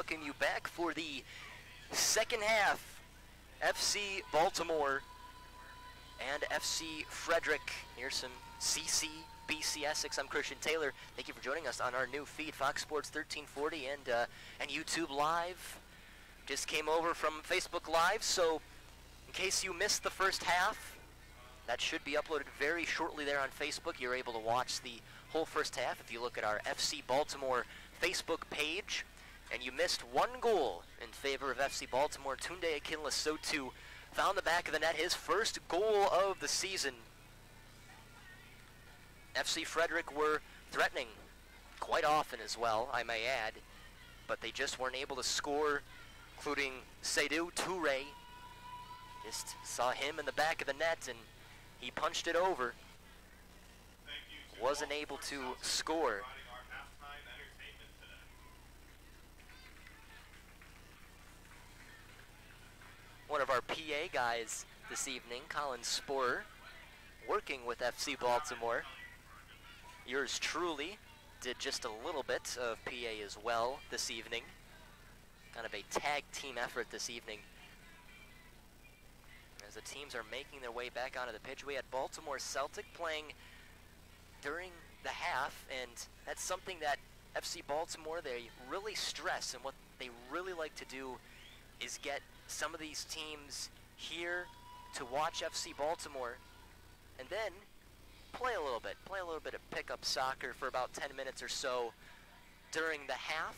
welcome you back for the second half. FC Baltimore and FC Frederick. Here's some CC BC Essex. I'm Christian Taylor. Thank you for joining us on our new feed, Fox Sports 1340 and YouTube Live. Just came over from Facebook Live, so in case you missed the first half, that should be uploaded very shortly there on Facebook. You're able to watch the whole first half if you look at our FC Baltimore Facebook page. And you missed one goal in favor of FC Baltimore. Tunde Akinlasotu found the back of the net, his first goal of the season. FC Frederick were threatening quite often as well, I may add, but they just weren't able to score, including Seydou Touré. Just saw him in the back of the net and he punched it over. Wasn't able to score. One of our PA guys this evening, Colin Sporer, working with FC Baltimore. Yours truly did just a little bit of PA as well this evening. Kind of a tag team effort this evening. As the teams are making their way back onto the pitch, we had Baltimore Celtic playing during the half, and that's something that FC Baltimore, they really stress, and what they really like to do is get some of these teams here to watch FC Baltimore and then play a little bit of pickup soccer for about 10 minutes or so during the half.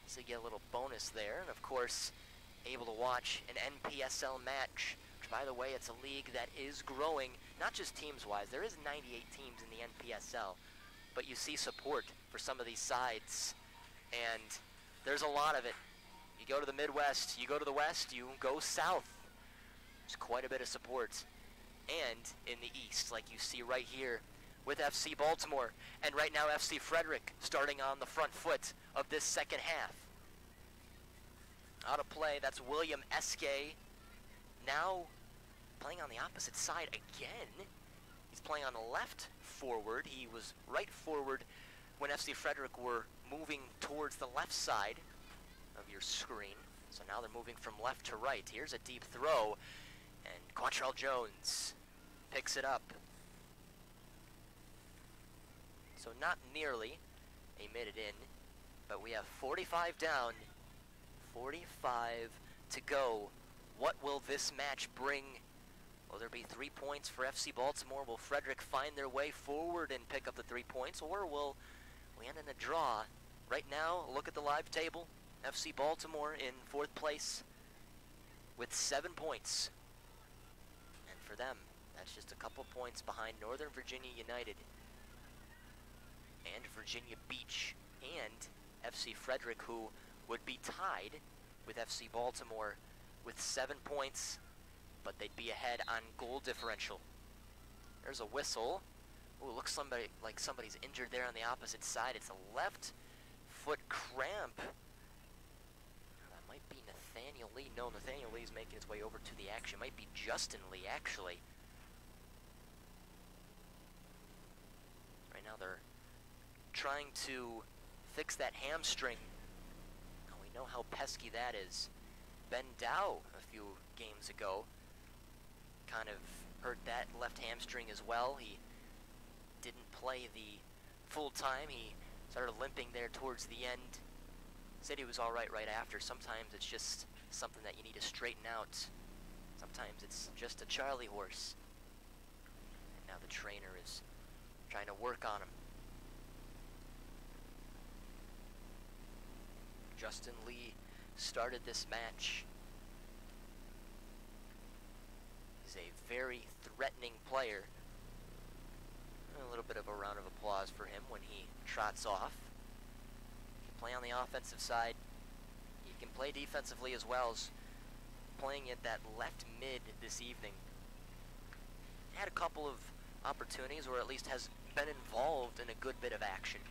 So you get a little bonus there, and of course able to watch an NPSL match, which by the way, it's a league that is growing, not just teams wise. There is 98 teams in the NPSL, but you see support for some of these sides, and there's a lot of it. You go to the Midwest, you go to the West, you go south. There's quite a bit of support. And in the East, like you see right here with FC Baltimore. And right now FC Frederick starting on the front foot of this second half. Out of play, that's William Eske. Now playing on the opposite side again. He's playing on the left forward. He was right forward when FC Frederick were moving towards the left side of your screen. So now they're moving from left to right. Here's a deep throw, and Quantrill Jones picks it up. So not nearly a minute in, but we have 45 down, 45 to go. What will this match bring? Will there be 3 points for FC Baltimore? Will Frederick find their way forward and pick up the 3 points, or will we end in a draw? Right now, look at the live table. FC Baltimore in 4th place with 7 points. And for them, that's just a couple points behind Northern Virginia United and Virginia Beach and FC Frederick, who would be tied with FC Baltimore with 7 points, but they'd be ahead on goal differential. There's a whistle. Ooh, looks like somebody's injured there on the opposite side. It's a left foot cramp. Might be Nathaniel Lee. No, Nathaniel Lee's making his way over to the action. Might be Justin Lee, actually. Right now they're trying to fix that hamstring. Now we know how pesky that is. Ben Dow, a few games ago, kind of hurt that left hamstring as well. He didn't play the full time. He started limping there towards the end. Said he was all right after. Sometimes it's just something that you need to straighten out. Sometimes it's just a Charlie horse. And now the trainer is trying to work on him. Justin Lee started this match. He's a very threatening player. A little bit of a round of applause for him when he trots off. Play on the offensive side. He can play defensively as well as playing at that left mid this evening. Had a couple of opportunities, or at least has been involved in a good bit of action.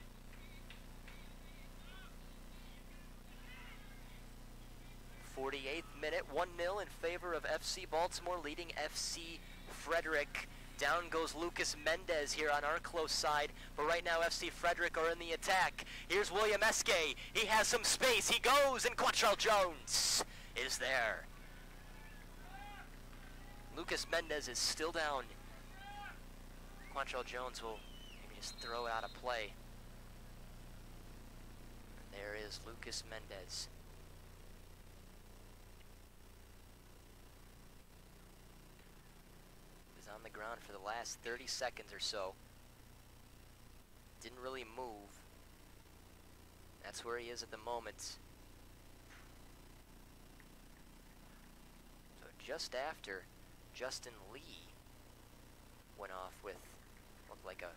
'48th minute, 1-0 in favor of FC Baltimore, leading FC Frederick. Down goes Lucas Mendez here on our close side, but right now FC Frederick are in the attack. Here's William Eske. He has some space. He goes, and Quantrill Jones is there. Lucas Mendez is still down. Quantrill Jones will maybe just throw it out of play. And there is Lucas Mendez. On the ground for the last 30 seconds or so. Didn't really move. That's where he is at the moment. So just after Justin Lee went off with looked like a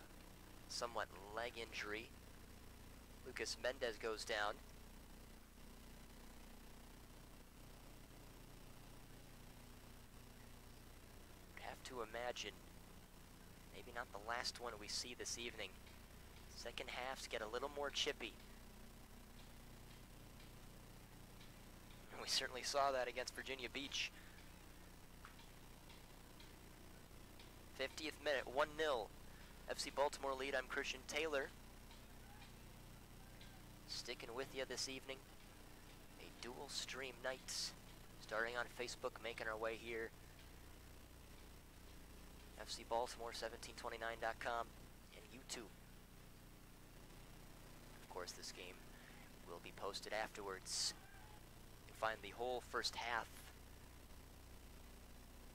somewhat leg injury, Lucas Mendez goes down. To imagine maybe not the last one we see this evening. Second halves get a little more chippy. And we certainly saw that against Virginia Beach. 50th minute, 1-0. FC Baltimore lead. I'm Christian Taylor. Sticking with you this evening. A dual stream night. Starting on Facebook, making our way here. FC Baltimore 1729.com and YouTube. Of course, this game will be posted afterwards. You can find the whole first half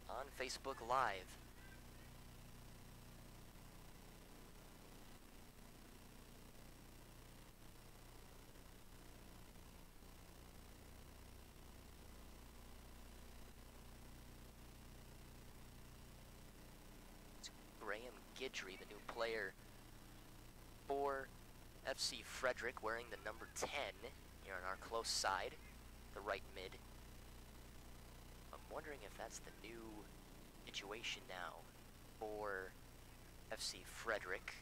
on Facebook Live. Gidry, the new player for FC Frederick, wearing the number 10 here on our close side, the right mid. I'm wondering if that's the new situation now for FC Frederick.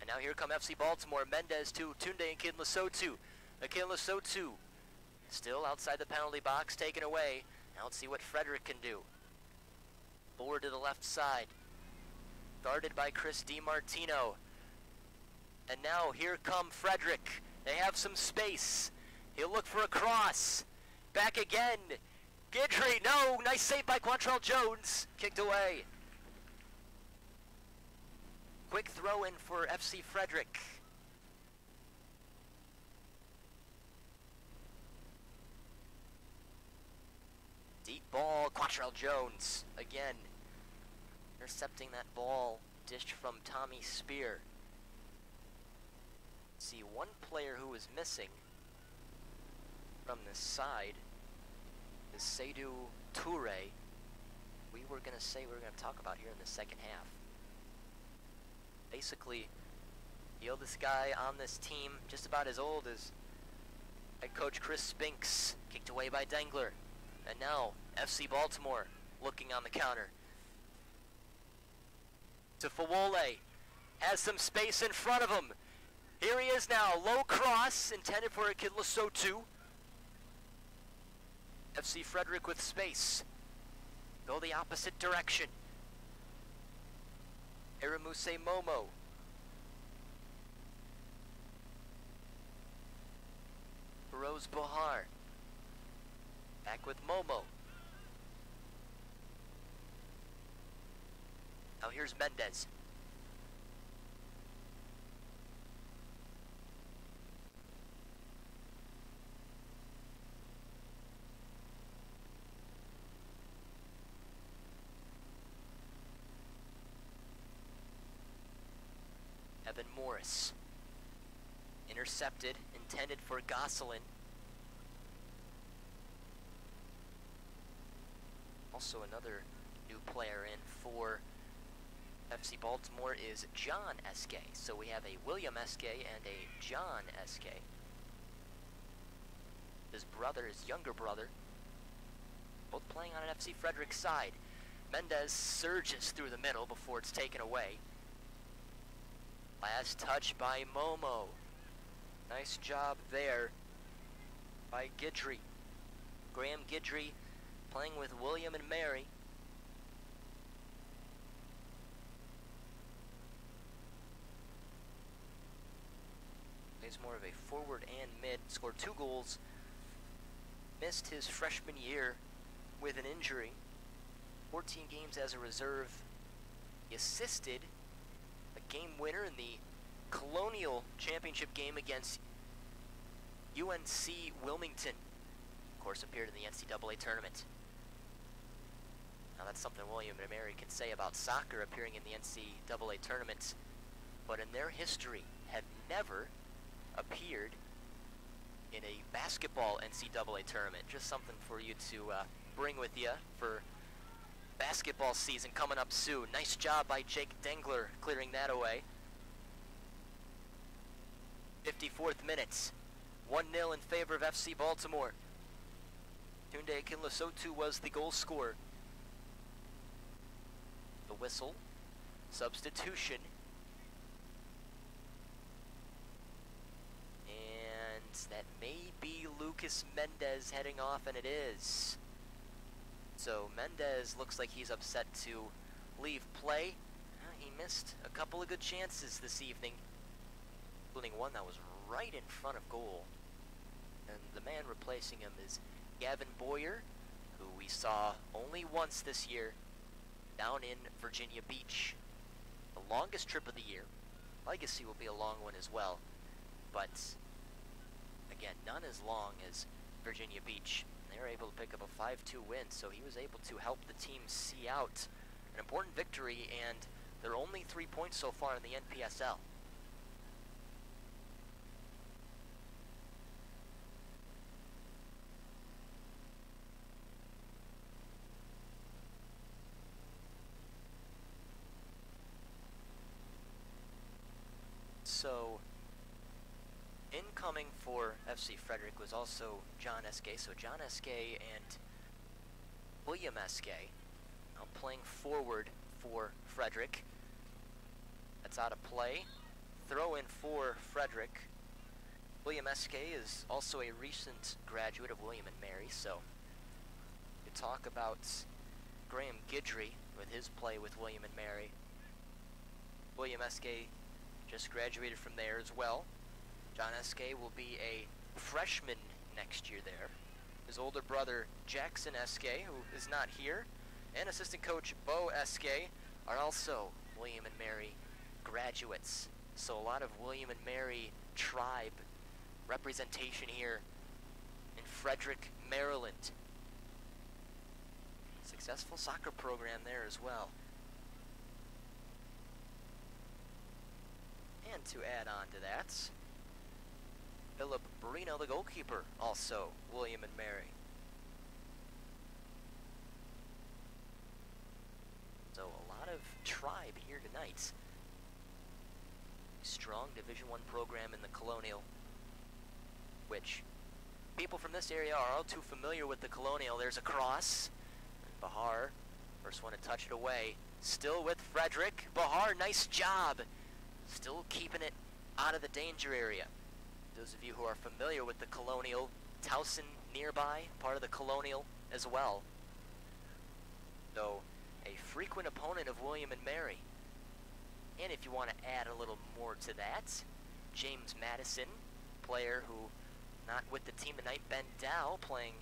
And now here come FC Baltimore. Mendez to Tunde and Akinlasotu. Akinlasotu still outside the penalty box, taken away. Now let's see what Frederick can do. Forward to the left side, guarded by Chris DiMartino. And now here come Frederick. They have some space. He'll look for a cross. Back again. Gidry, no, nice save by Quantrill Jones. Kicked away. Quick throw in for FC Frederick. Deep ball, Quantrill Jones again. Intercepting that ball, dished from Tommy Spear. See, one player who is missing from this side is Seydou Touré. We were going to talk about here in the second half. Basically, the oldest guy on this team, just about as old as head coach Chris Spinks, kicked away by Dengler. And now, FC Baltimore looking on the counter. To Fawole, has some space in front of him. Here he is now, low cross, intended for Akinlasotu. FC Frederick with space. Go the opposite direction. Eramuse Momo. Rose Bohar. Back with Momo. Now here's Mendez. Evan Morris. Intercepted, intended for Gosselin. Also another new player in for FC Baltimore is John Eske. So we have a William Eske and a John Eske. His brother, his younger brother, both playing on an FC Frederick side. Mendez surges through the middle before it's taken away. Last touch by Momo. Nice job there by Gidry. Graham Gidry playing with William and Mary. He's more of a forward and mid, scored 2 goals, missed his freshman year with an injury, 14 games as a reserve. He assisted a game winner in the Colonial Championship game against UNC Wilmington. Of course, appeared in the NCAA tournament. Now that's something William and Mary can say about soccer, appearing in the NCAA tournament, but in their history have never appeared in a basketball NCAA tournament. Just something for you to bring with you for basketball season coming up soon. Nice job by Jake Dengler clearing that away. 54th minute, 1-0 in favor of FC Baltimore. Tunde Akinlasotu was the goal scorer. The whistle, substitution, and that may be Lucas Mendez heading off, and it is. So Mendez looks like he's upset to leave play. He missed a couple of good chances this evening, including one that was right in front of goal. And the man replacing him is Gavin Boyer, who we saw only once this year down in Virginia Beach. The longest trip of the year. Legacy will be a long one as well, but again, none as long as Virginia Beach. They were able to pick up a 5-2 win, so he was able to help the team see out an important victory, and they're only 3 points so far in the NPSL. So, incoming for FC Frederick was also John Eskay. So John Eskay and William Eskay now playing forward for Frederick. That's out of play. Throw in for Frederick. William Eskay is also a recent graduate of William and Mary, so you talk about Graham Guidry with his play with William and Mary. William Eskay just graduated from there as well. John Eskay will be a freshman next year there. His older brother, Jackson Eskay, who is not here, and assistant coach Bo Eskay are also William and Mary graduates. So a lot of William and Mary tribe representation here in Frederick, Maryland. Successful soccer program there as well. And to add on to that, Philip Barino, the goalkeeper, also William and Mary. So a lot of tribe here tonight. Strong Division I program in the Colonial, which people from this area are all too familiar with the Colonial. There's a cross. Bahar, first one to touch it away. Still with Frederick. Bahar, nice job. Still keeping it out of the danger area. Those of you who are familiar with the Colonial, Towson nearby, part of the Colonial as well. So, a frequent opponent of William and Mary. And if you want to add a little more to that, James Madison, player who not with the team tonight, Ben Dow playing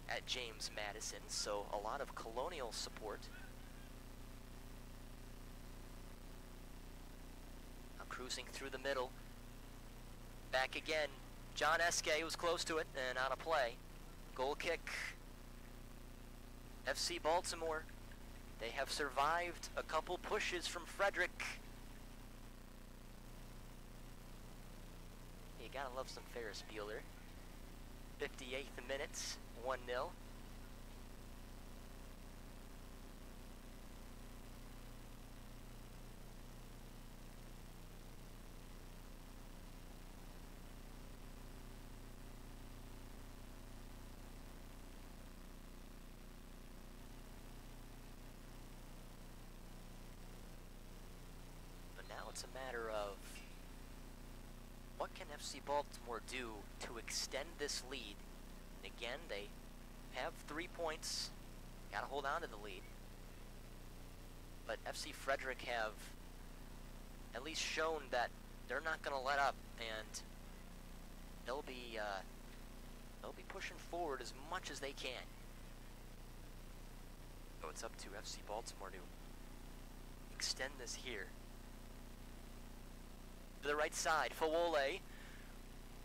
at James Madison, so a lot of Colonial support. Now cruising through the middle. Back again. John Eskay was close to it and out of play. Goal kick. FC Baltimore. They have survived a couple pushes from Frederick. You gotta love some Ferris Bueller. 58th minute, 1-0. But now it's a matter of what can FC Baltimore do to extend this lead? And again, they have 3 points Got to hold on to the lead. But FC Frederick have at least shown that they're not going to let up, and they'll be pushing forward as much as they can. So it's up to FC Baltimore to extend this here. To the right side, Fawole.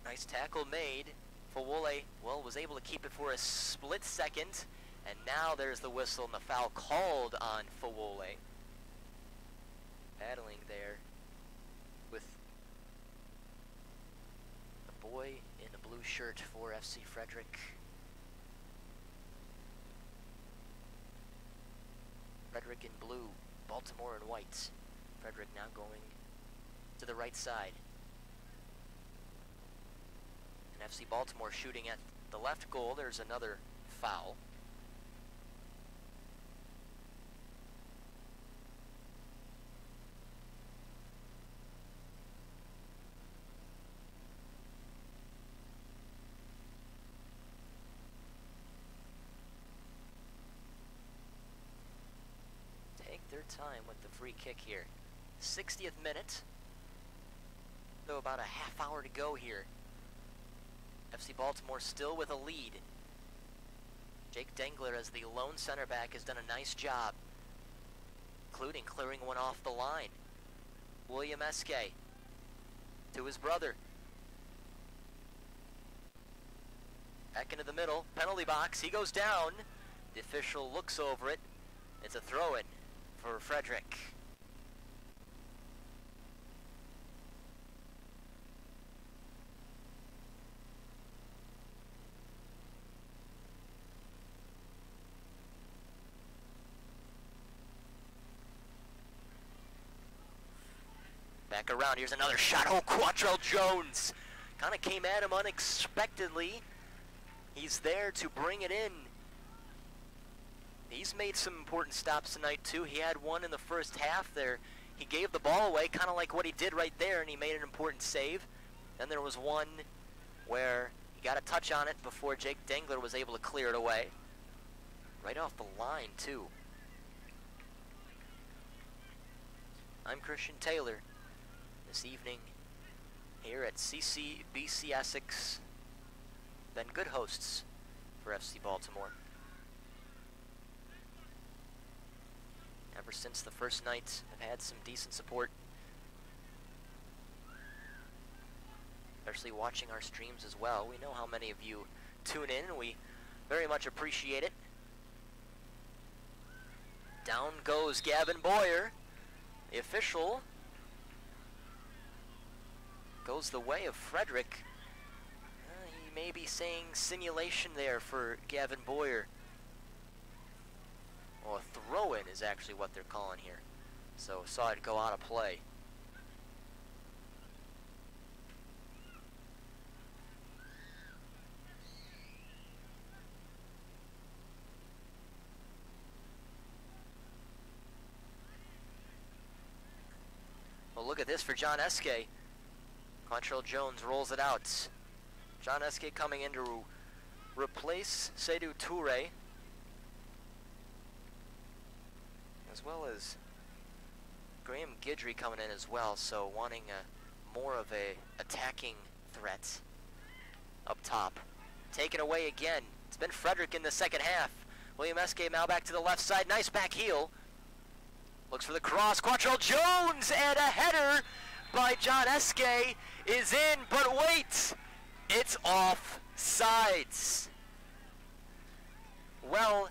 Nice tackle made. Fawole, well, was able to keep it for a split second, and now there's the whistle and the foul called on Fawole. Battling there with the boy in the blue shirt for FC Frederick. Frederick in blue, Baltimore in white. Frederick now going to the right side. And FC Baltimore shooting at the left goal. There's another foul. Their time with the free kick here. 60th minute. So about a half hour to go here. FC Baltimore still with a lead. Jake Dengler as the lone center back has done a nice job, including clearing one off the line. William Eske to his brother. Back into the middle, penalty box, he goes down. The official looks over it. It's a throw-in for Frederick. Back around, here's another shot. Oh, Quantrill Jones kind of came at him unexpectedly. He's there to bring it in. He's made some important stops tonight, too. He had one in the first half there. He gave the ball away, kind of like what he did right there, and he made an important save. Then there was one where he got a touch on it before Jake Dengler was able to clear it away. Right off the line, too. I'm Christian Taylor. This evening here at CCBC Essex. Been good hosts for FC Baltimore. Ever since the first night, I've had some decent support. Especially watching our streams as well. We know how many of you tune in, and we very much appreciate it. Down goes Gavin Boyer. The official goes the way of Frederick. He may be saying simulation there for Gavin Boyer. Well, a throw-in is actually what they're calling here. So saw it go out of play. Well, look at this for John Eske. Quantrill Jones rolls it out. John Eske coming in to replace Seydou Touré, as well as Graham Guidry coming in as well, so wanting more of a attacking threat up top. Taken away again. It's been Frederick in the second half. William Eske now back to the left side. Nice back heel. Looks for the cross. Quantrill Jones, and a header by John Eske is in, but wait, it's off sides. Well,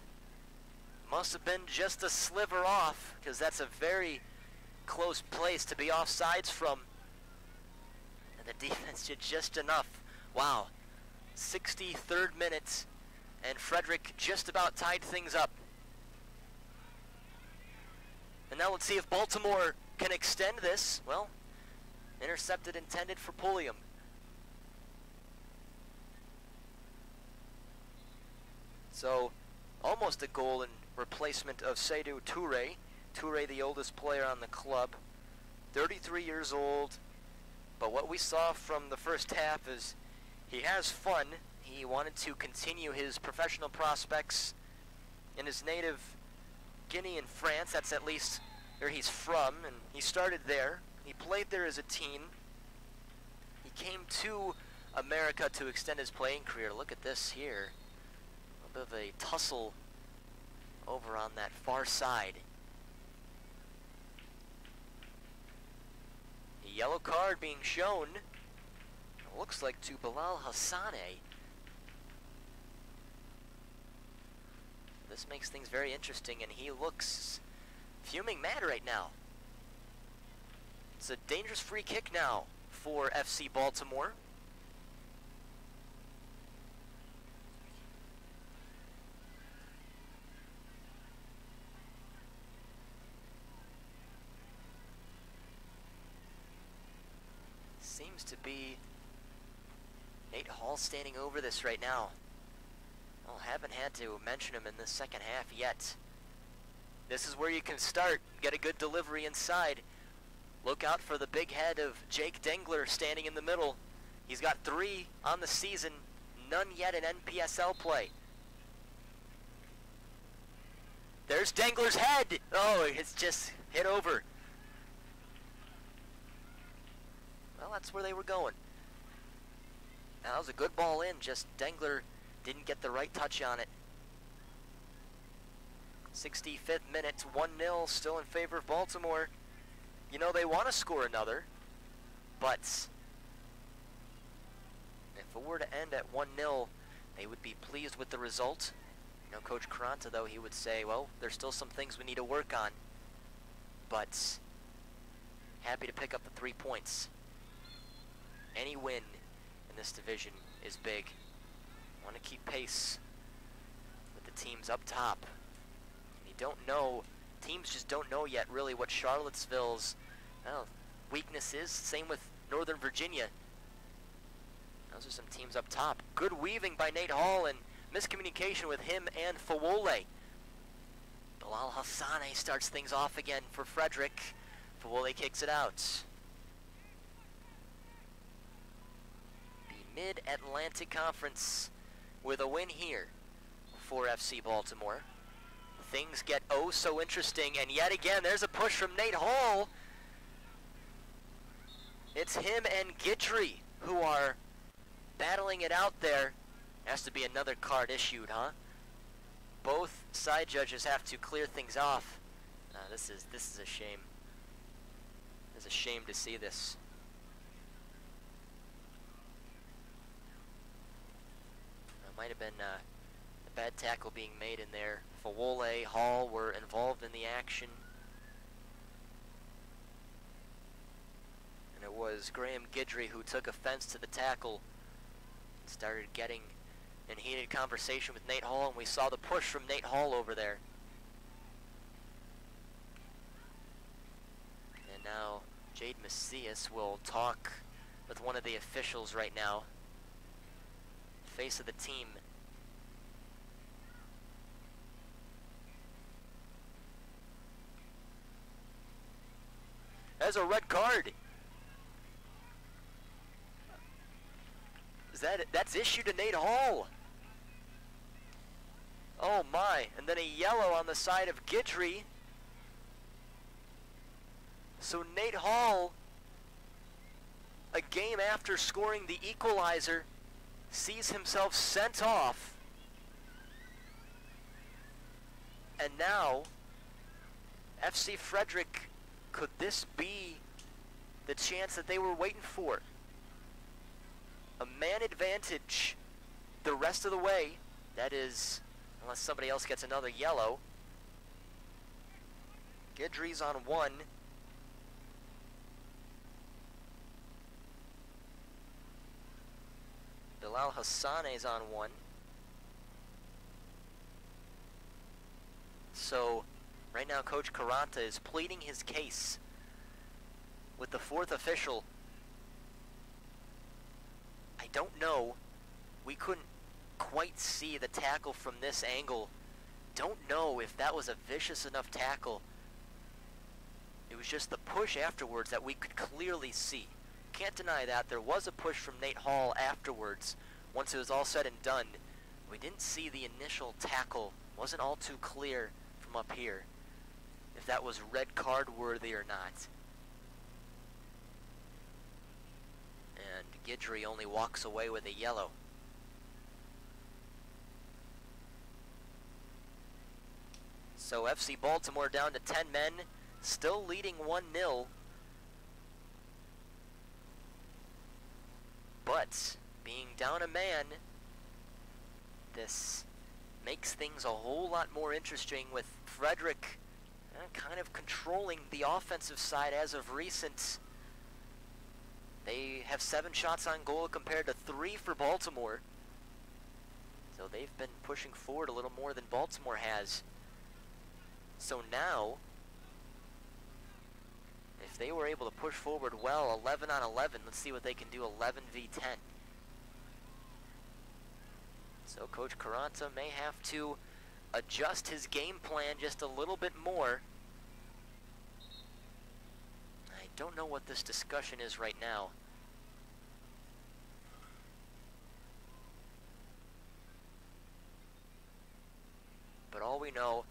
must have been just a sliver off, because that's a very close place to be offsides from. And the defense did just enough. Wow, 63rd minute, and Frederick just about tied things up. And now let's see if Baltimore can extend this. Well, intercepted, intended for Pulliam. So, almost a goal in replacement of Seydou Touré. Touré, the oldest player on the club, 33 years old. But what we saw from the first half is he has fun. He wanted to continue his professional prospects in his native Guinea in France. That's at least where he's from, and he started there. He played there as a teen. He came to America to extend his playing career. Look at this here. A little bit of a tussle over on that far side. A yellow card being shown. It looks like to Bilal Hassane. This makes things very interesting, and he looks fuming mad right now. It's a dangerous free kick now for FC Baltimore. Seems to be Nate Hall standing over this right now. Well, haven't had to mention him in the second half yet. This is where you can start, get a good delivery inside. Look out for the big head of Jake Dengler standing in the middle. He's got 3 on the season, none yet in NPSL play. There's Dengler's head. Oh, it's just hit over. Well, that's where they were going. Now, that was a good ball in, just Dengler didn't get the right touch on it. 65th minute, 1-0, still in favor of Baltimore. You know, they want to score another, but if it were to end at 1-0, they would be pleased with the result. You know, Coach Caranta, though, he would say, well, there's still some things we need to work on, but happy to pick up the 3 points. Any win in this division is big. Want to keep pace with the teams up top. You don't know, teams just don't know yet really what Charlottesville's weakness is. Same with Northern Virginia. Those are some teams up top. Good weaving by Nate Hall and miscommunication with him and Fawole. Bilal Hassane starts things off again for Frederick. Fawole kicks it out. The Mid-Atlantic Conference with a win here for FC Baltimore. Things get oh so interesting, and yet again there's a push from Nate Hall. It's him and Guidry who are battling it out there. Has to be another card issued, huh? Both side judges have to clear things off. This is a shame. It's a shame to see this. Might have been a bad tackle being made in there. Fawole, Hall were involved in the action. And it was Graham Guidry who took offense to the tackle. Started getting in heated conversation with Nate Hall, and we saw the push from Nate Hall over there. And now Jade Macias will talk with one of the officials right now. Face of the team. That's a red card. That's issued to Nate Hall. Oh my, and then a yellow on the side of Guidry. So Nate Hall, a game after scoring the equalizer, sees himself sent off, and now FC Frederick, could this be the chance that they were waiting for? A man advantage the rest of the way, that is, unless somebody else gets another yellow. Guidry's on 1. Bilal Hassane's on 1. So, right now Coach Caranta is pleading his case with the 4th official. I don't know. We couldn't quite see the tackle from this angle. Don't know if that was a vicious enough tackle. It was just the push afterwards that we could clearly see. Can't deny that. There was a push from Nate Hall afterwards, once it was all said and done. We didn't see the initial tackle Wasn't all too clear from up here if that was red card worthy or not. And Guidry only walks away with a yellow. So FC Baltimore down to 10 men, still leading 1-0. But being down a man, this makes things a whole lot more interesting, with Frederick kind of controlling the offensive side as of recent. They have 7 shots on goal compared to 3 for Baltimore. So they've been pushing forward a little more than Baltimore has. So now, if they were able to push forward well, 11 on 11, let's see what they can do 11 v 10. So Coach Carranza may have to adjust his game plan just a little bit more. I don't know what this discussion is right now. But all we know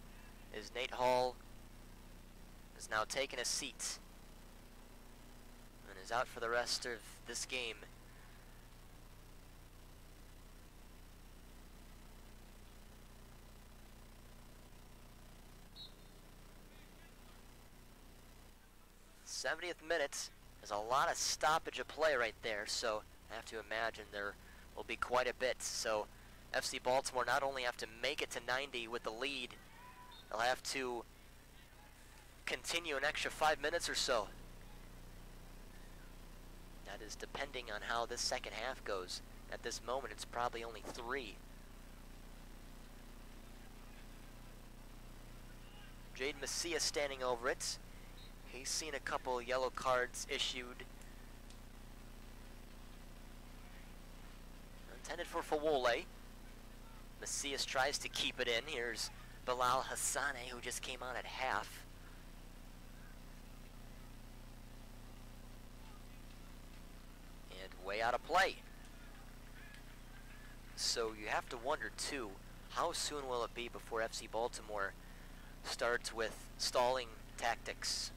is Nate Hall has now taken a seat and is out for the rest of this game. '70th minute. There's a lot of stoppage of play right there, so I have to imagine there will be quite a bit. So FC Baltimore not only have to make it to 90 with the lead, they'll have to continue an extra 5 minutes or so. That is depending on how this second half goes. At this moment, it's probably only 3. Jade Macias standing over it. He's seen a couple yellow cards issued. Intended for Fawole. Macias tries to keep it in. Here's Bilal Hassane, who just came on at half. And way out of play. So you have to wonder too, how soon will it be before FC Baltimore starts with stalling tactics?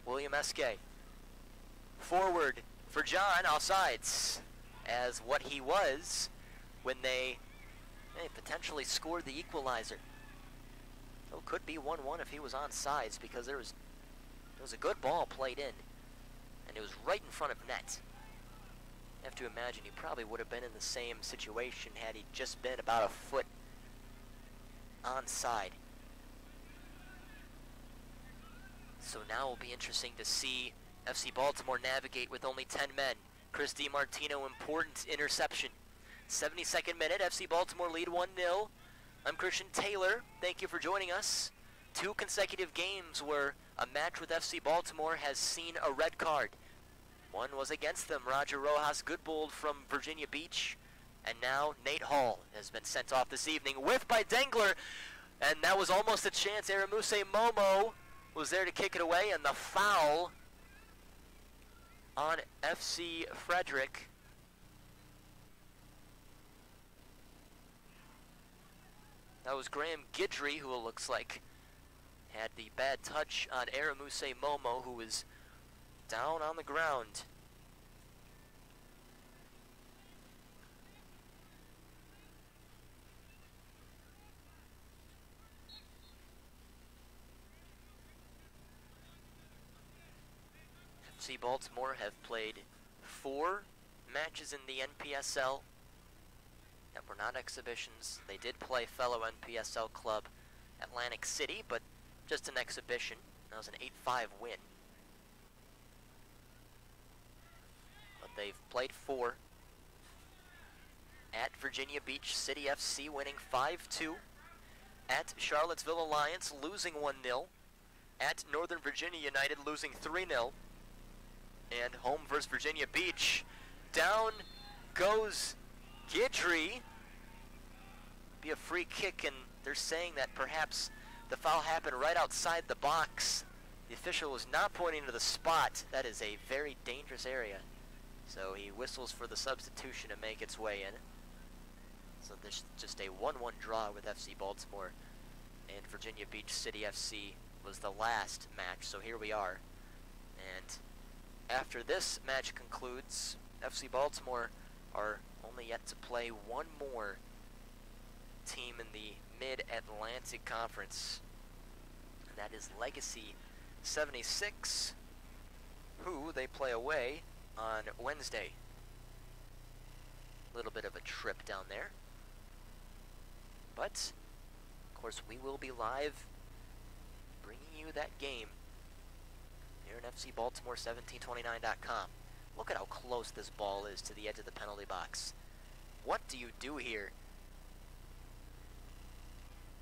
William Eske. Forward for John, offsides, as what he was when they potentially scored the equalizer. So it could be 1-1 if he was onside, because there was a good ball played in, and it was right in front of net. You have to imagine he probably would have been in the same situation had he just been about a foot onside. So now it will be interesting to see FC Baltimore navigate with only 10 men. Chris DiMartino, important interception. 72nd minute, FC Baltimore lead 1-0. I'm Christian Taylor. Thank you for joining us. 2 consecutive games where a match with FC Baltimore has seen a red card. One was against them, Roger Rojas Goodbold from Virginia Beach. And now Nate Hall has been sent off this evening. Whiffed by Dengler, and that was almost a chance. Aramuse Momo was there to kick it away, and the foul on FC Frederick. That was Graham Guidry, who it looks like had the bad touch on Aramuse Momo, who was down on the ground. FC Baltimore have played 4 matches in the NPSL that were not exhibitions. They did play fellow NPSL club Atlantic City, but just an exhibition. That was an 8-5 win. But they've played 4. At Virginia Beach City FC, winning 5-2. At Charlottesville Alliance, losing 1-0. At Northern Virginia United, losing 3-0. And home versus Virginia Beach. Down goes Guidry. Be a free kick, and they're saying that perhaps The foul happened right outside the box. The official was not pointing to the spot. That is a very dangerous area. So he whistles for the substitution to make its way in. So there's just a 1-1 draw with FC Baltimore and Virginia Beach City FC was the last match. So here we are. And after this match concludes, FC Baltimore are only yet to play one more team in the Mid-Atlantic Conference. And that is Legacy 76, who they play away on Wednesday. A little bit of a trip down there. But, of course, we will be live bringing you that game here at FCBaltimore1729.com. Look at how close this ball is to the edge of the penalty box. What do you do here?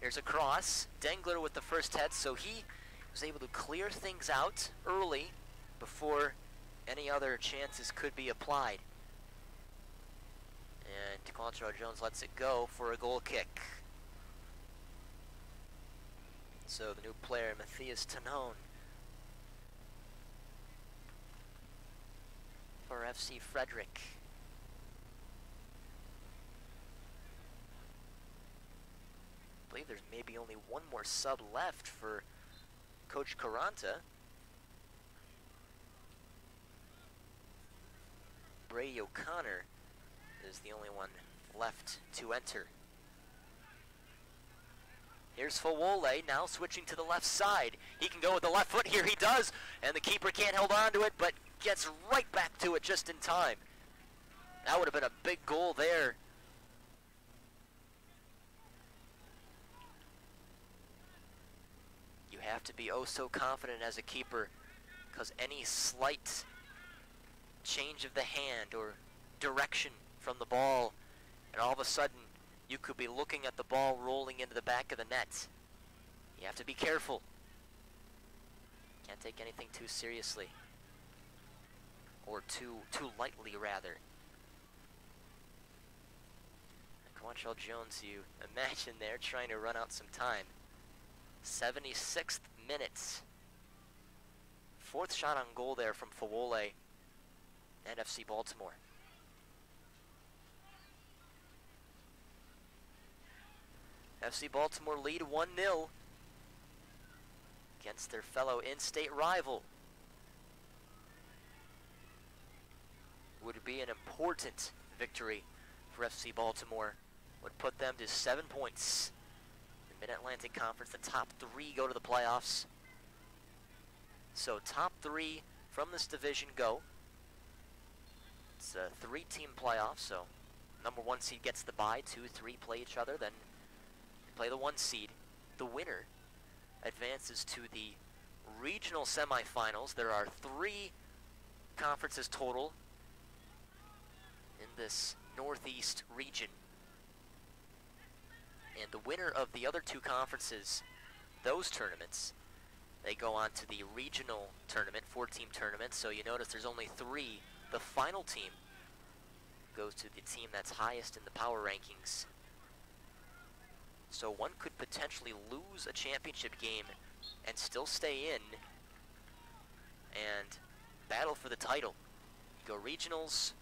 Here's a cross. Dengler with the first head, so he was able to clear things out early before any other chances could be applied. And Quantrill Jones lets it go for a goal kick. So the new player, Matthias Tanone, for FC Frederick. I believe there's maybe only one more sub left for Coach Caranta. Brady O Connor is the only one left to enter. Here's Fawole now switching to the left side. He can go with the left foot here, he does, and the keeper can't hold on to it, but gets right back to it just in time. That would have been a big goal there. You have to be oh so confident as a keeper, because any slight change of the hand or direction from the ball, and all of a sudden you could be looking at the ball rolling into the back of the net. You have to be careful. Can't take anything too seriously. Or too lightly, rather. Quantrill Jones, you imagine there, trying to run out some time. 76th minute. Fourth shot on goal there from Fawole and FC Baltimore. FC Baltimore lead 1-0 against their fellow in-state rival. Would be an important victory for FC Baltimore. Would put them to 7 points. The Mid-Atlantic Conference, the top three go to the playoffs. So top three from this division go. It's a three-team playoff, so number one seed gets the bye, 2, 3 play each other, then play the one seed. The winner advances to the regional semifinals. There are 3 conferences total in this northeast region. And the winner of the other 2 conferences, those tournaments, they go on to the regional tournament, 4-team tournament. So you notice there's only 3. The final team goes to the team that's highest in the power rankings. So one could potentially lose a championship game and still stay in and battle for the title. You go regionals,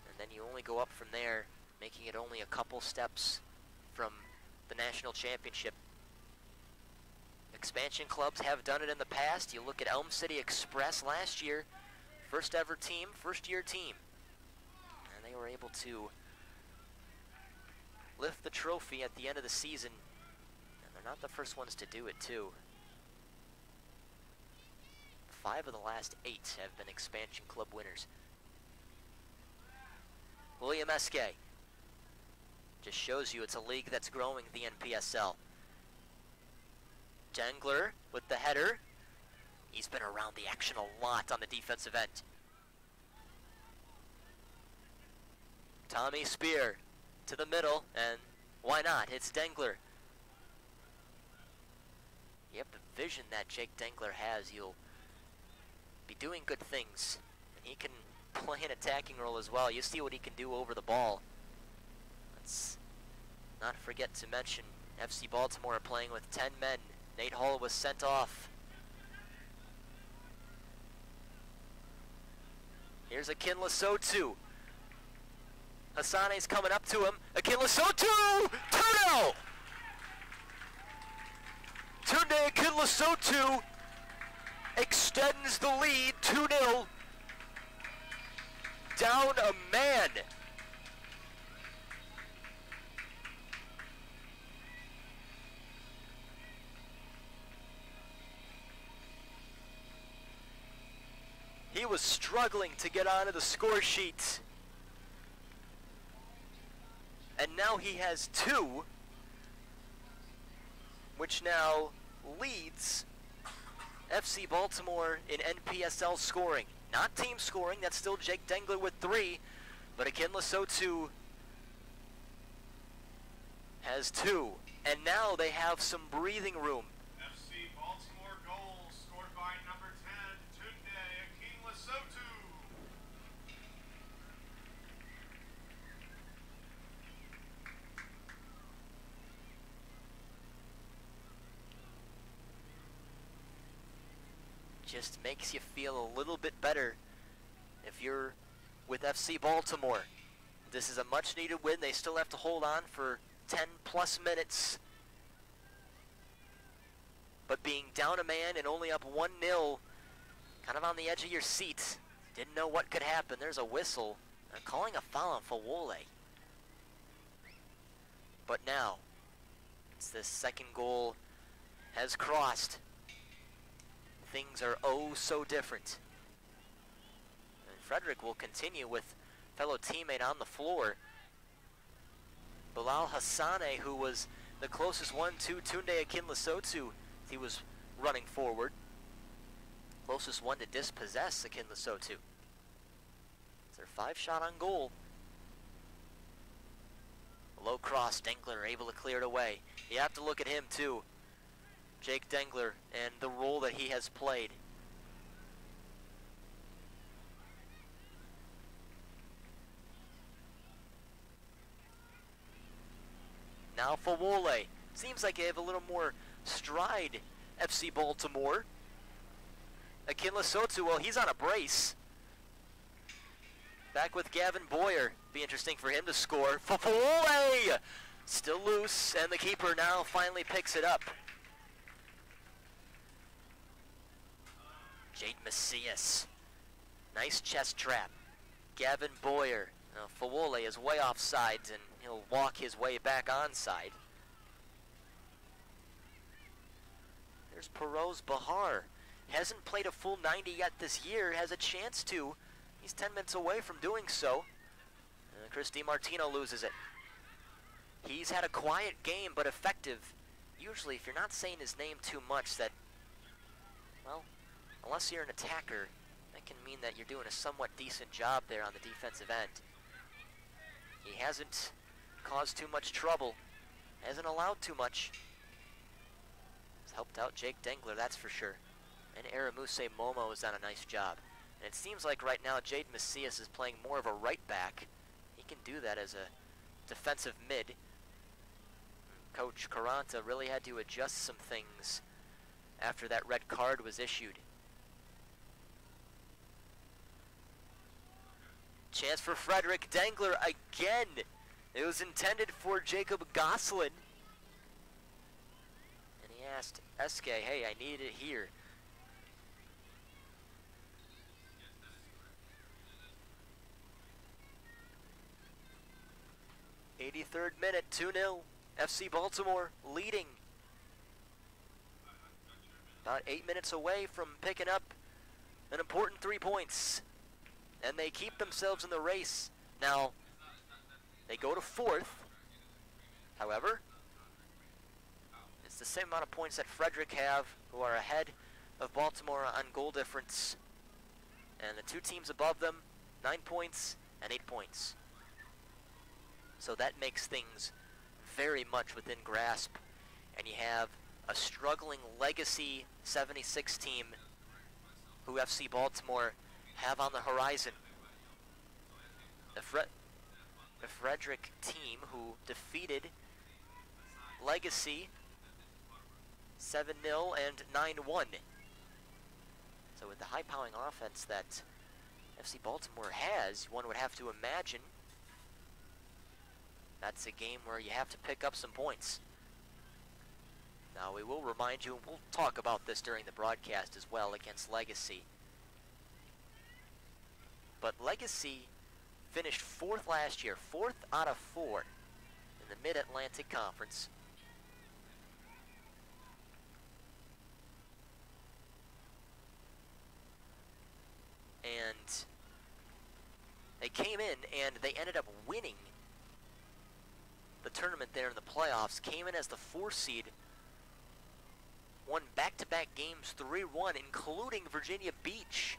and then you only go up from there, making it only a couple steps from the national championship. Expansion clubs have done it in the past. You look at Elm City Express last year, first ever team, first year team. And they were able to lift the trophy at the end of the season. And they're not the first ones to do it too. 5 of the last 8 have been expansion club winners. William Eske just shows you it's a league that's growing, the NPSL. Dengler with the header. He's been around the action a lot on the defensive end. Tommy Spear to the middle, and why not? It's Dengler. You have the vision that Jake Dengler has. You'll be doing good things. And he can play an attacking role as well. You see what he can do over the ball. Let's not forget to mention FC Baltimore are playing with 10 men. Nate Hall was sent off. Here's Akinla Sotu. Hassane's coming up to him. Akinla Sotu! 2-0! Tunde Akinla Sotu extends the lead 2-0. Down a man. He was struggling to get onto the score sheet. And now he has 2, which now leads FC Baltimore in NPSL scoring. Not team scoring, that's still Jake Dengler with 3, but Akinla Sotu has 2. And now they have some breathing room. FC Baltimore goal scored by number 10, Tunde Akinla Sotu. Just makes you feel a little bit better if you're with FC Baltimore. This is a much needed win. They still have to hold on for 10 plus minutes. But being down a man and only up 1-0, kind of on the edge of your seat. Didn't know what could happen. There's a whistle. They're calling a foul on Fawole. But now, it's the second goal has crossed. Things are oh so different. And Frederick will continue with fellow teammate on the floor. Bilal Hassane, who was the closest one to Tunde Akinla Sotu, he was running forward. Closest one to dispossess Akinla Sotu. It's their 5 shot on goal. Low cross, Dengler able to clear it away. You have to look at him too. Jake Dengler and the role that he has played. Now Fawole. Seems like they have a little more stride, FC Baltimore. Akinla Sotu, well, he's on a brace. Back with Gavin Boyer. Be interesting for him to score. Fawole! Still loose, and the keeper now finally picks it up. Jade Macias. Nice chest trap. Gavin Boyer. Now, Fawole is way off sides, and he'll walk his way back onside. There's Perot's Bahar. Hasn't played a full 90 yet this year. Has a chance to. He's 10 minutes away from doing so. Chris DiMartino loses it. He's had a quiet game, but effective. Usually, if you're not saying his name too much, that, well, unless you're an attacker, that can mean that you're doing a somewhat decent job there on the defensive end. He hasn't caused too much trouble. Hasn't allowed too much. He's helped out Jake Dengler, that's for sure. And Aramuse Momo has done a nice job. And it seems like right now Jade Macias is playing more of a right back. He can do that as a defensive mid. Coach Caranta really had to adjust some things after that red card was issued. Chance for Frederick Dengler again. It was intended for Jacob Goslin. And he asked Eske, hey, I need it here. '83rd minute, 2-0. FC Baltimore leading. About 8 minutes away from picking up an important 3 points. And they keep themselves in the race. Now, they go to 4th. However, it's the same amount of points that Frederick have, who are ahead of Baltimore on goal difference. And the 2 teams above them, 9 points and 8 points. So that makes things very much within grasp. And you have a struggling legacy 76 team who FC Baltimore have on the horizon. The Frederick team who defeated Legacy 7-0 and 9-1. So with the high-powering offense that FC Baltimore has, one would have to imagine that's a game where you have to pick up some points. Now we will remind you, and we'll talk about this during the broadcast as well against Legacy. But Legacy finished 4th last year, 4th out of 4 in the Mid-Atlantic Conference. And they came in and they ended up winning the tournament there in the playoffs, came in as the 4 seed, won back-to-back games 3-1, including Virginia Beach,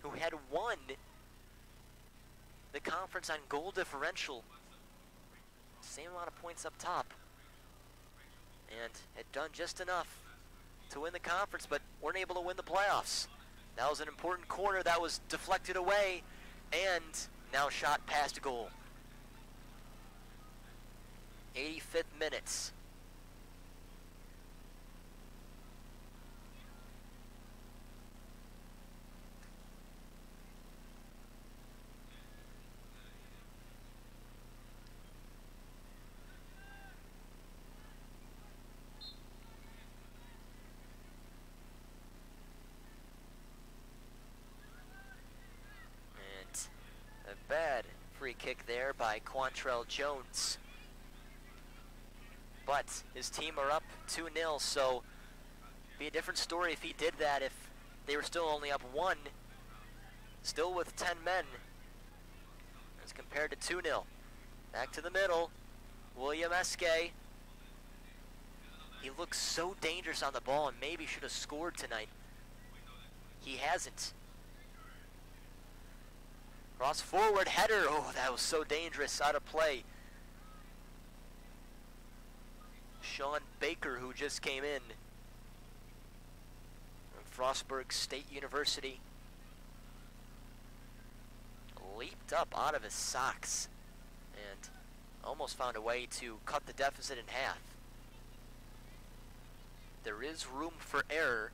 who had won the conference on goal differential. Same amount of points up top. And had done just enough to win the conference, but weren't able to win the playoffs. That was an important corner that was deflected away and now shot past goal. 85th minutes. And a bad free kick there by Quantrill Jones. But his team are up 2-0, so be a different story if he did that, if they were still only up 1, still with 10 men, as compared to 2-0. Back to the middle, William Eske. He looks so dangerous on the ball and maybe should have scored tonight. He hasn't. Cross forward header, oh, that was so dangerous, out of play. Sean Baker, who just came in from Frostburg State University, leaped up out of his socks and almost found a way to cut the deficit in half. There is room for error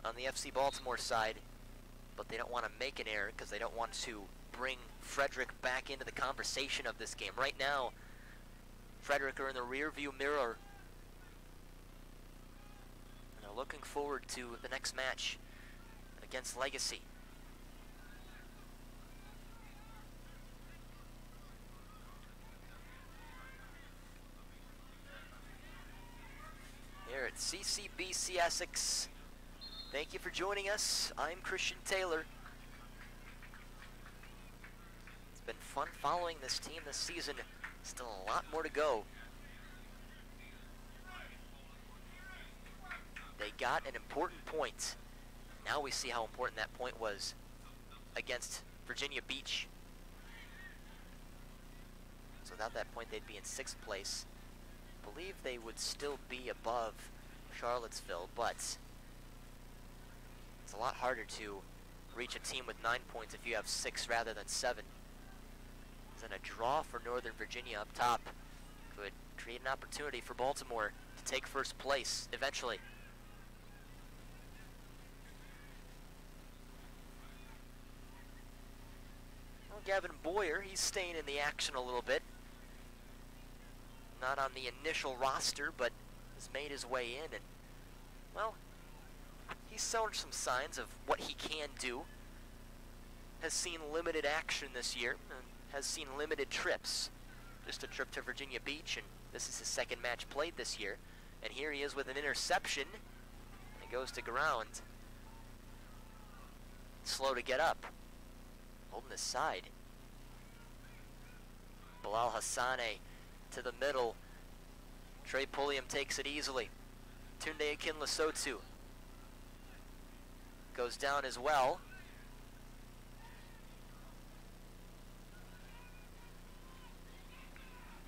on the FC Baltimore side, but they don't want to make an error because they don't want to bring Frederick back into the conversation of this game. Right now, Frederick are in the rear view mirror, and they're looking forward to the next match against Legacy. Here at CCBC Essex, thank you for joining us. I'm Christian Taylor. It's been fun following this team this season. Still a lot more to go. They got an important point. Now we see how important that point was against Virginia Beach. So without that point, they'd be in 6th place. I believe they would still be above Charlottesville, but it's a lot harder to reach a team with 9 points if you have 6 rather than 7. And a draw for Northern Virginia up top could create an opportunity for Baltimore to take 1st place eventually. Well, Gavin Boyer, he's staying in the action a little bit. Not on the initial roster, but has made his way in, and, well, he's shown some signs of what he can do. Has seen limited action this year, and has seen limited trips. Just a trip to Virginia Beach, and this is his 2nd match played this year. And here he is with an interception, and it goes to ground. Slow to get up. Holding his side. Bilal Hassane to the middle. Trey Pulliam takes it easily. Tunde Akinlasotu goes down as well.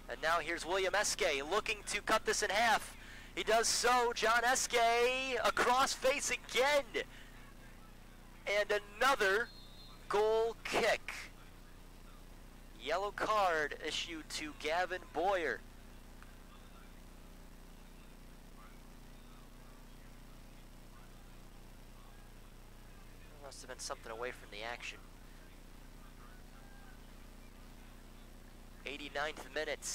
And now here's William Eske looking to cut this in half. He does so. John Eske across face again. And another goal kick. Yellow card issued to Gavin Boyer. something away from the action. 89th minute.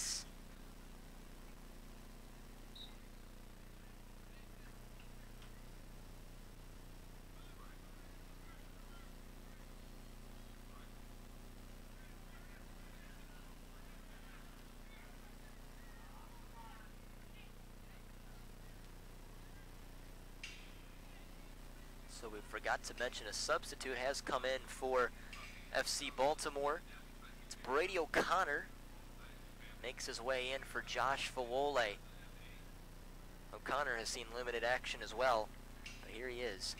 So we forgot to mention a substitute has come in for FC Baltimore. It's Brady O Connor. Makes his way in for Josh Fawole. O'Connor has seen limited action as well, but here he is.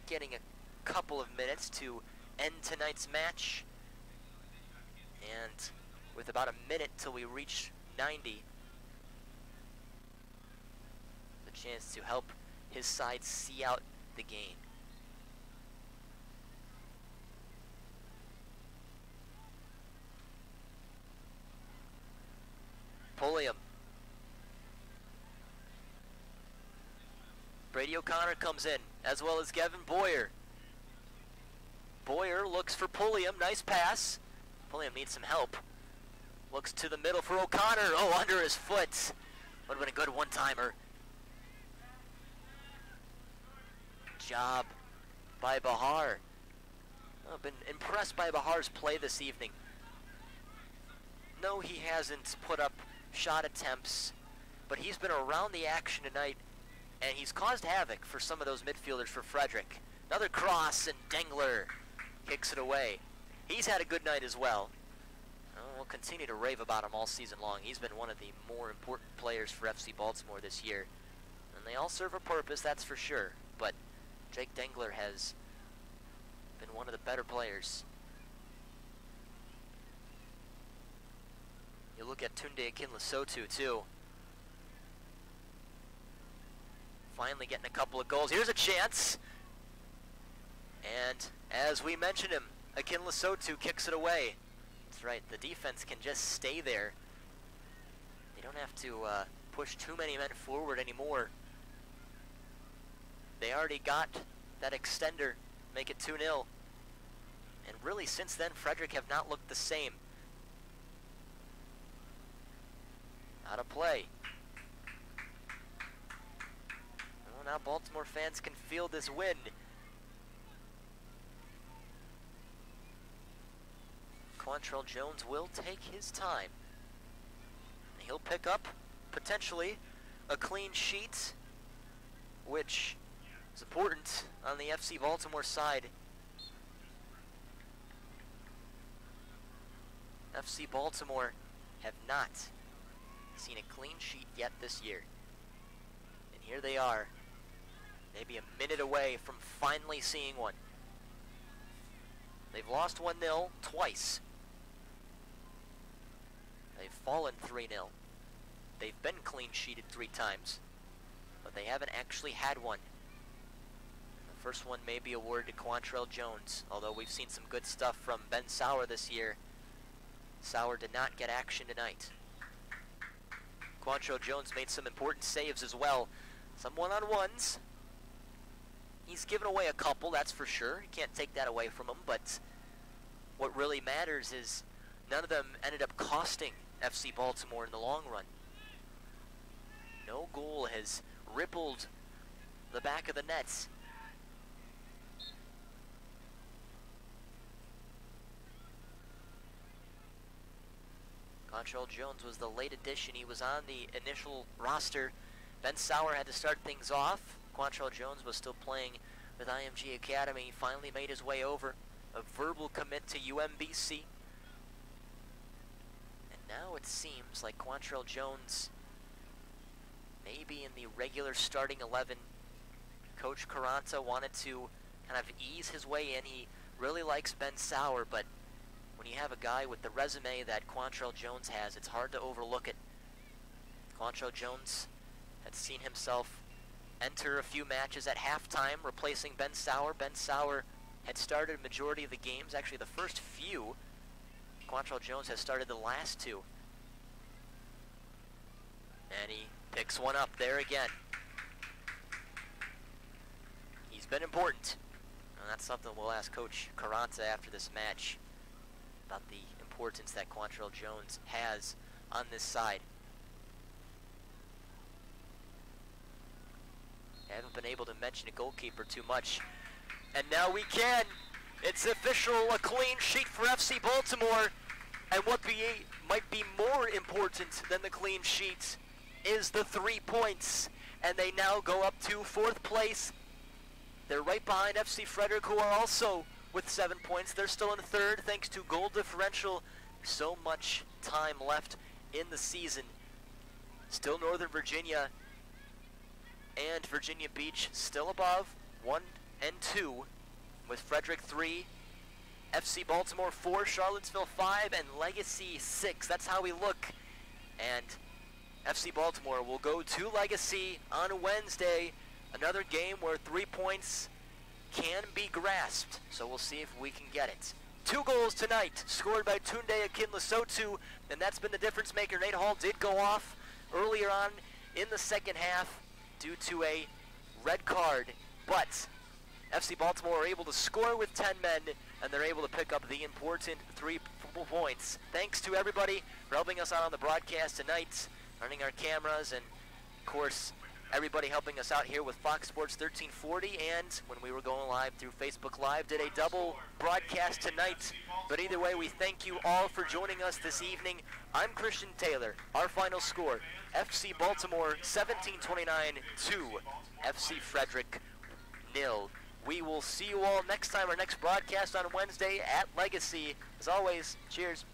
Getting a couple of minutes to end tonight's match. And with about a minute till we reach 90, the chance to help his side see out the game. Pulliam. Brady O'Connor comes in, as well as Gavin Boyer. Boyer looks for Pulliam, nice pass. Pulliam needs some help. Looks to the middle for O'Connor, oh, under his foot. Would have been a good one-timer. Job by Bahar. I've been impressed by Bahar's play this evening. No, he hasn't put up shot attempts, but he's been around the action tonight, and he's caused havoc for some of those midfielders for Frederick. Another cross, and Dengler kicks it away. He's had a good night as well. We'll continue to rave about him all season long. He's been one of the more important players for FC Baltimore this year, and they all serve a purpose, that's for sure, but Jake Dengler has been one of the better players. You look at Tunde Akinlasotu too. Finally getting a couple of goals. Here's a chance. And as we mentioned him, Akinlasotu kicks it away. That's right, the defense can just stay there. They don't have to push too many men forward anymore. They already got that extender, make it 2-0. And really, since then, Frederick have not looked the same. Out of play. Well, now Baltimore fans can feel this wind. Quantrill Jones will take his time. He'll pick up, potentially, a clean sheet, which is important on the FC Baltimore side. FC Baltimore have not seen a clean sheet yet this year. And here they are, maybe a minute away from finally seeing one. They've lost 1-0 twice. They've fallen 3-0. They've been clean sheeted 3 times, but they haven't actually had one. The first one may be awarded to Quantrill Jones, although we've seen some good stuff from Ben Sauer this year. Sauer did not get action tonight. Quantrill Jones made some important saves as well. Some one-on-ones. He's given away a couple, that's for sure. You can't take that away from him, but what really matters is none of them ended up costing FC Baltimore in the long run. No goal has rippled the back of the nets. Quantrill Jones was the late addition. He was on the initial roster. Ben Sauer had to start things off. Quantrill Jones was still playing with IMG Academy. He finally made his way over. A verbal commit to UMBC. And now it seems like Quantrill Jones may be in the regular starting 11. Coach Caranta wanted to kind of ease his way in. He really likes Ben Sauer, but when you have a guy with the resume that Quantrill Jones has, it's hard to overlook it. Quantrill Jones had seen himself enter a few matches at halftime, replacing Ben Sauer. Ben Sauer had started a majority of the games, actually the first few. Quantrill Jones has started the last 2. And he picks one up there again. He's been important. And that's something we'll ask Coach Carranza after this match about the importance that Quantrill Jones has on this side. I haven't been able to mention a goalkeeper too much. And now we can. It's official, a clean sheet for FC Baltimore. And what might be more important than the clean sheet is the 3 points. And they now go up to 4th place. They're right behind FC Frederick, who are also with 7 points. They're still in 3rd thanks to goal differential. So much time left in the season. Still Northern Virginia and Virginia Beach still above 1 and 2, with Frederick 3, FC Baltimore 4, Charlottesville 5, and Legacy 6. That's how we look. And FC Baltimore will go to Legacy on Wednesday. Another game where 3 points can be grasped. So we'll see if we can get it. 2 goals tonight, scored by Tunde Akinlasotu, and that's been the difference maker. Nate Hall did go off earlier on in the second half due to a red card, but FC Baltimore are able to score with 10 men, and they're able to pick up the important 3 points. Thanks to everybody for helping us out on the broadcast tonight, running our cameras, and of course everybody helping us out here with Fox Sports 1340, and when we were going live through Facebook Live, did a double broadcast tonight. But either way, we thank you all for joining us this evening. I'm Christian Taylor. Our final score, FC Baltimore 17-29 to FC Frederick 0. We will see you all next time, our next broadcast on Wednesday at Legacy. As always, cheers.